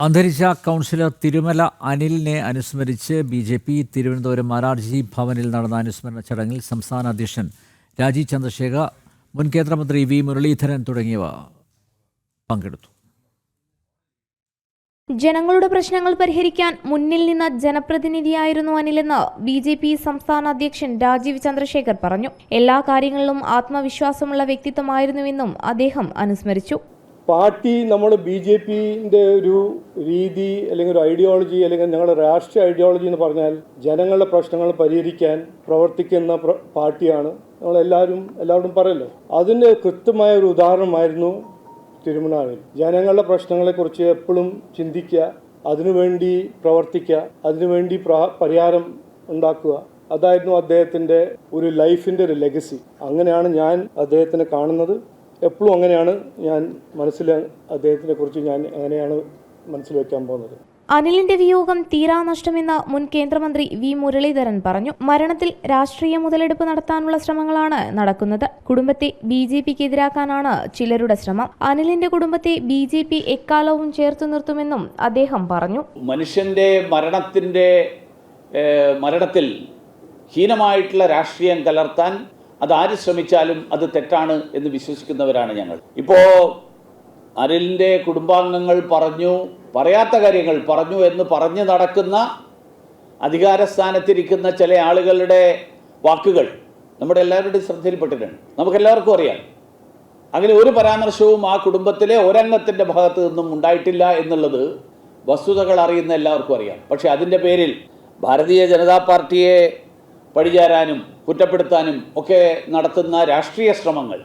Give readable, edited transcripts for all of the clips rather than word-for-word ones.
അന്തരിച്ച കൗൺസിലർ തിരുമല അനിലിനെ അനുസ്മരിച്ച് ബി.ജെ.പി. തിരുവനന്തപുരം മാരാർജി ഭവനിൽ നടന്ന അനുസ്മരണ ചടങ്ങിൽ സംസ്ഥാന അധ്യക്ഷൻ രാജീവ് ചന്ദ്രശേഖർ, മുൻ കേന്ദ്രമന്ത്രി വി. മുരളീധരൻ തുടങ്ങിയവർ പങ്കെടുത്തു. ജനങ്ങളുടെ പ്രശ്നങ്ങൾ പരിഹരിക്കാൻ മുന്നിൽ നിന്ന ജനപ്രതിനിധിയായിരുന്നു അനിലെന്ന് ബി.ജെ.പി. സംസ്ഥാന അധ്യക്ഷൻ രാജീവ് ചന്ദ്രശേഖർ പറഞ്ഞു. എല്ലാ കാര്യങ്ങളിലും ആത്മവിശ്വാസമുള്ള വ്യക്തിത്വമായിരുന്നുവെന്നും അദ്ദേഹം അനുസ്മരിച്ചു. പാർട്ടി നമ്മൾ ബി.ജെ.പിന്റെ ഒരു രീതി അല്ലെങ്കിൽ ഒരു ഐഡിയോളജി അല്ലെങ്കിൽ ഞങ്ങളുടെ രാഷ്ട്രീയ ഐഡിയോളജി എന്ന് പറഞ്ഞാൽ ജനങ്ങളുടെ പ്രശ്നങ്ങൾ പരിഹരിക്കാൻ പ്രവർത്തിക്കുന്ന പാർട്ടിയാണ് എല്ലാവരും പറയല്ലോ. അതിൻ്റെ കൃത്യമായ ഒരു ഉദാഹരണമായിരുന്നു തിരുമലാനിൽ. ജനങ്ങളുടെ പ്രശ്നങ്ങളെക്കുറിച്ച് എപ്പോഴും ചിന്തിക്കുക, അതിനുവേണ്ടി പ്രവർത്തിക്കുക, അതിനുവേണ്ടി പരിഹാരം ഉണ്ടാക്കുക. അതായിരുന്നു അദ്ദേഹത്തിൻ്റെ ഒരു ലൈഫിൻ്റെ ഒരു ലെഗസി. അങ്ങനെയാണ് ഞാൻ അദ്ദേഹത്തിനെ കാണുന്നത്. എപ്പോഴും അങ്ങനെയാണ് ഞാൻ അദ്ദേഹത്തിനെ കുറിച്ച് അങ്ങനെയാണ് മനസ്സിൽ വെക്കാൻ പോകുന്നത്. അനിലിന്റെ വിയോഗം തീരാനഷ്ടമെന്ന് മുൻ കേന്ദ്രമന്ത്രി വി. മുരളീധരൻ പറഞ്ഞു. മരണത്തിൽ രാഷ്ട്രീയ മുതലെടുപ്പ് നടത്താനുള്ള ശ്രമങ്ങളാണ് നടക്കുന്നത്. കുടുംബത്തെ ബി.ജെ.പിക്കെതിരാക്കാനാണ് ചിലരുടെ ശ്രമം. അനിലിന്റെ കുടുംബത്തെ ബി.ജെ.പി. എക്കാലവും ചേർത്തു നിർത്തുമെന്നും അദ്ദേഹം പറഞ്ഞു. മനുഷ്യന്റെ മരണത്തിൽ ഹീനമായിട്ടുള്ള രാഷ്ട്രീയം കലർത്താൻ അതാര് ശ്രമിച്ചാലും അത് തെറ്റാണ് എന്ന് വിശ്വസിക്കുന്നവരാണ് ഞങ്ങൾ. ഇപ്പോൾ അനിലിൻ്റെ കുടുംബാംഗങ്ങൾ പറയാത്ത കാര്യങ്ങൾ പറഞ്ഞു എന്ന് പറഞ്ഞു നടക്കുന്ന അധികാരസ്ഥാനത്തിരിക്കുന്ന ചില ആളുകളുടെ വാക്കുകൾ നമ്മുടെ എല്ലാവരുടെയും ശ്രദ്ധയിൽപ്പെട്ടിട്ടുണ്ട്. നമുക്കെല്ലാവർക്കും അറിയാം, അങ്ങനെ ഒരു പരാമർശവും ആ കുടുംബത്തിലെ ഒരംഗത്തിൻ്റെ ഭാഗത്തു നിന്നും ഉണ്ടായിട്ടില്ല എന്നുള്ളത് വസ്തുതകൾ അറിയുന്ന എല്ലാവർക്കും അറിയാം. പക്ഷേ അതിൻ്റെ പേരിൽ ഭാരതീയ ജനതാ പാർട്ടിയെ പഴിചാരാനും കുറ്റപ്പെടുത്താനും ഒക്കെ നടത്തുന്ന രാഷ്ട്രീയ ശ്രമങ്ങൾ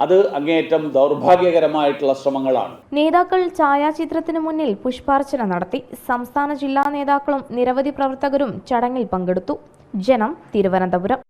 അത് അങ്ങേയറ്റം ദൗർഭാഗ്യകരമായിട്ടുള്ള ശ്രമങ്ങളാണ്. നേതാക്കൾ ഛായാചിത്രത്തിന് മുന്നിൽ പുഷ്പാർച്ചന നടത്തി. സംസ്ഥാന ജില്ലാ നേതാക്കളും നിരവധി പ്രവർത്തകരും ചടങ്ങിൽ പങ്കെടുത്തു. ജനം, തിരുവനന്തപുരം.